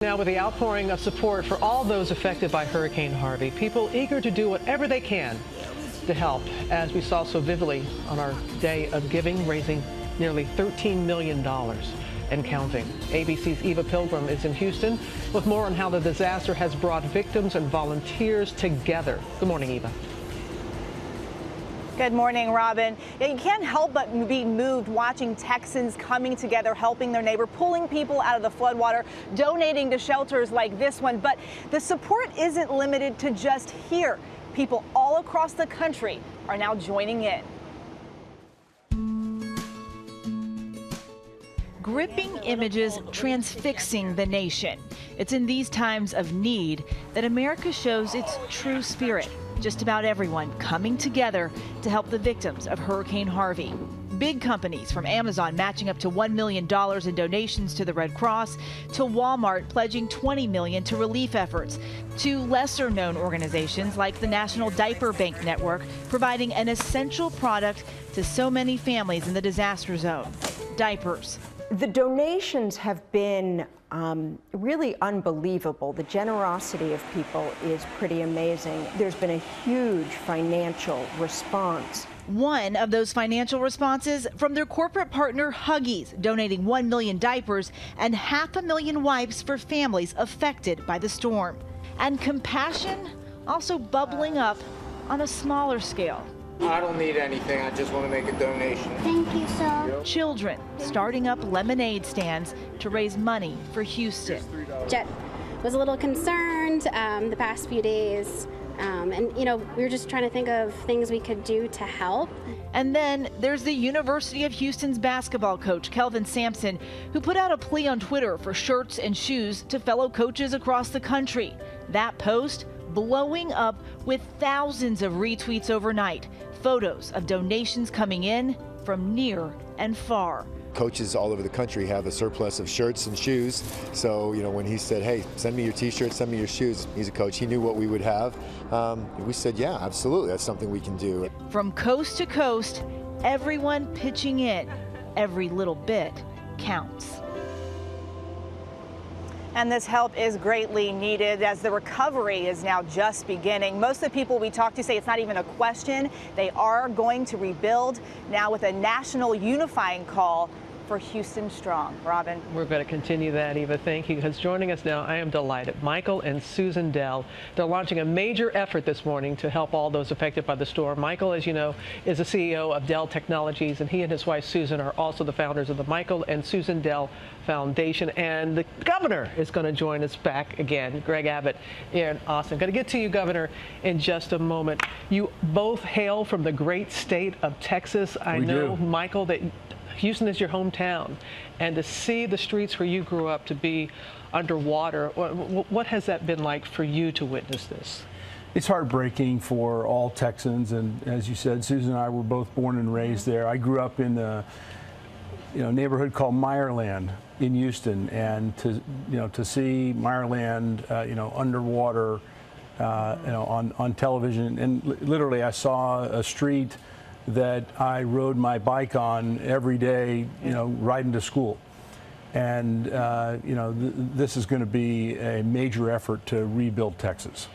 Now, with the outpouring of support for all those affected by Hurricane Harvey, people eager to do whatever they can to help, as we saw so vividly on our day of giving, raising nearly $13 million and counting. ABC's Eva Pilgrim is in Houston with more on how the disaster has brought victims and volunteers together. Good morning, Eva. Good morning, Robin. Yeah, you can't help but be moved watching Texans coming together, helping their neighbor, pulling people out of the floodwater, donating to shelters like this one. But the support isn't limited to just here. People all across the country are now joining in. Gripping images transfixing the nation. It's in these times of need that America shows its true spirit. Just about everyone coming together to help the victims of Hurricane Harvey. Big companies from Amazon matching up to $1 million in donations to the Red Cross, to Walmart pledging $20 million to relief efforts, to lesser-known organizations like the National Diaper Bank Network providing an essential product to so many families in the disaster zone: diapers. The donations have been really unbelievable. The generosity of people is pretty amazing. There's been a huge financial response. One of those financial responses from their corporate partner Huggies, donating 1 million diapers and 500,000 wipes for families affected by the storm. And compassion also bubbling up on a smaller scale. I don't need anything, I just want to make a donation. Thank you, sir. Children starting up lemonade stands to raise money for Houston. Jet was a little concerned the past few days, and we were just trying to think of things we could do to help. And then there's the University of Houston's basketball coach, Kelvin Sampson, who put out a plea on Twitter for shirts and shoes to fellow coaches across the country. That post blowing up with thousands of retweets overnight. Photos of donations coming in from near and far. Coaches all over the country have a surplus of shirts and shoes. So, when he said, hey, send me your t-shirts, send me your shoes, he's a coach, he knew what we would have. We said, yeah, absolutely, that's something we can do. From coast to coast, everyone pitching in. Every little bit counts. And this help is greatly needed as the recovery is now just beginning. Most of the people we talk to say it's not even a question. They are going to rebuild now with a national unifying call for Houston Strong. Robin. We're going to continue that, Eva. Thank you. Because joining us now, I am delighted. Michael and Susan Dell. They're launching a major effort this morning to help all those affected by the storm. Michael, as you know, is the CEO of Dell Technologies, and he and his wife Susan are also the founders of the Michael and Susan Dell Foundation. And the governor is going to join us back again, Greg Abbott, in Austin. Going to get to you, Governor, in just a moment. You both hail from the great state of Texas. I know, Michael, that Houston is your hometown, and to see the streets where you grew up to be underwater, what has that been like for you to witness this? It's heartbreaking for all Texans, and as you said, Susan and I were both born and raised there. I grew up in the neighborhood called Meyerland in Houston, and to see Meyerland underwater on television, and literally I saw a street that I rode my bike on every day, riding to school. And, this is going to be a major effort to rebuild Texas.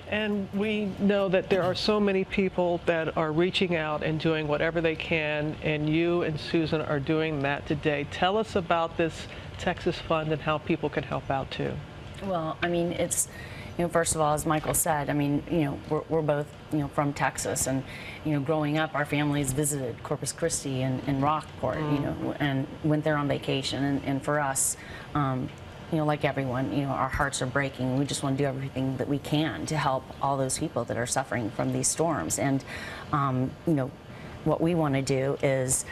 And we know that there are so many people that are reaching out and doing whatever they can, and you and Susan are doing that today. Tell us about this Texas Fund and how people can help out too. Well, I mean, it's, first of all, as Michael said, I mean, we're both, from Texas, and, growing up, our families visited Corpus Christi and Rockport, and went there on vacation. And for us, like everyone, our hearts are breaking. We just want to do everything that we can to help all those people that are suffering from these storms. And, what we want to do is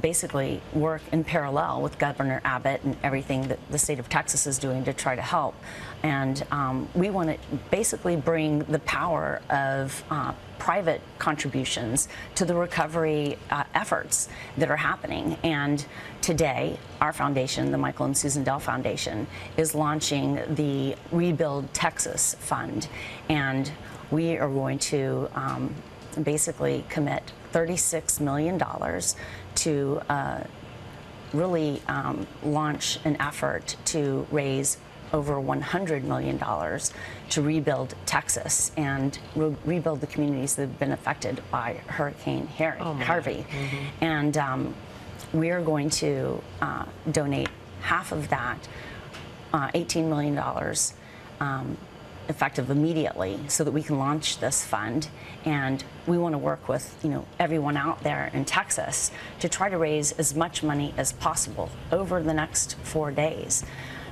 basically work in parallel with Governor Abbott and everything that the state of Texas is doing to try to help. And we want to basically bring the power of private contributions to the recovery efforts that are happening. And today, our foundation, the Michael and Susan Dell Foundation, is launching the Rebuild Texas Fund. And we are going to basically commit $36 million to really launch an effort to raise over $100 million to rebuild Texas and rebuild the communities that have been affected by Hurricane Harvey. And we are going to donate half of that, $18 million, effective immediately, so that we can launch this fund. And we want to work with everyone out there in Texas to try to raise as much money as possible over the next 4 days.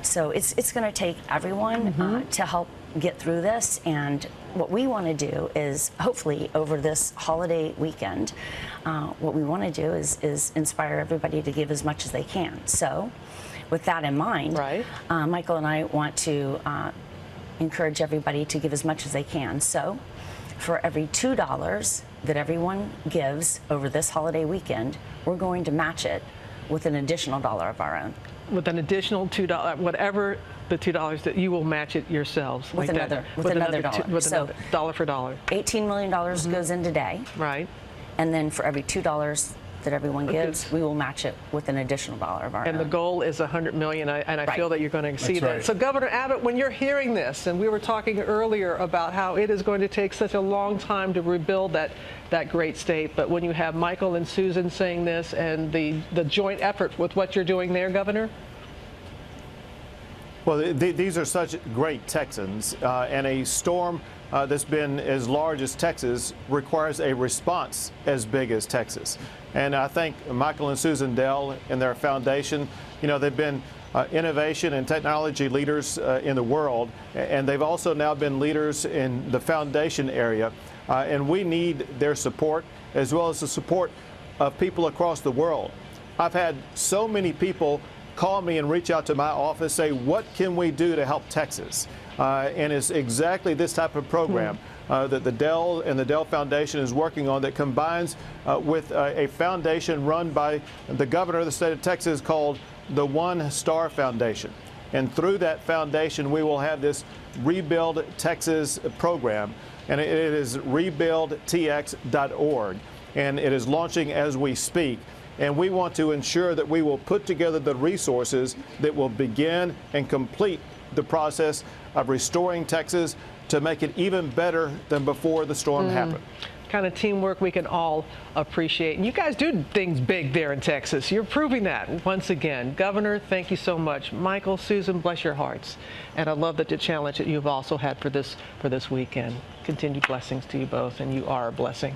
So it's going to take everyone to help get through this. And what we want to do is, hopefully over this holiday weekend, what we want to do is inspire everybody to give as much as they can. So with that in mind, Michael and I want to encourage everybody to give as much as they can. So for every $2 that everyone gives over this holiday weekend, we're going to match it with an additional $1 of our own. With an additional $2, whatever the $2 that you will match it yourselves. With like another, that. with another $1. With So another dollar for dollar. $18 million goes in today. Right. And then for every $2 that everyone gives, we will match it with an additional $1 of our own. And the goal is $100 million, and I feel that you're going to exceed that. right. So Governor Abbott, when you're hearing this, and we were talking earlier about how it is going to take such a long time to rebuild that great state, but when you have Michael and Susan saying this and the joint effort with what you're doing there, Governor? Well, these are such great Texans, and a storm that's been as large as Texas requires a response as big as Texas. And I think Michael and Susan Dell and their foundation, they've been innovation and technology leaders in the world, and they've also now been leaders in the foundation area. And we need their support, as well as the support of people across the world. I've had so many people call me and reach out to my office, say, what can we do to help Texas? And it's exactly this type of program that the Dell and the Dell Foundation is working on, that combines with a foundation run by the governor of the state of Texas called the One Star Foundation. And through that foundation, we will have this Rebuild Texas program, and it is rebuildtx.org, and it is launching as we speak. And we want to ensure that we will put together the resources that will begin and complete the process of restoring Texas to make it even better than before the storm happened. Kind of teamwork we can all appreciate. And you guys do things big there in Texas. You're proving that once again. Governor, thank you so much. Michael, Susan, bless your hearts. And I love that the challenge that you've also had for this weekend. Continued blessings to you both, and you are a blessing.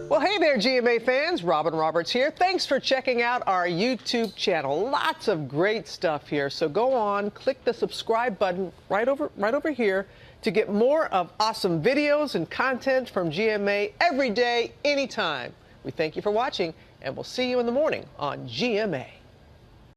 Well, hey there, GMA fans. Robin Roberts here. Thanks for checking out our YouTube channel. Lots of great stuff here. So go on, click the subscribe button right over here to get more of awesome videos and content from GMA every day, anytime. We thank you for watching, and we'll see you in the morning on GMA.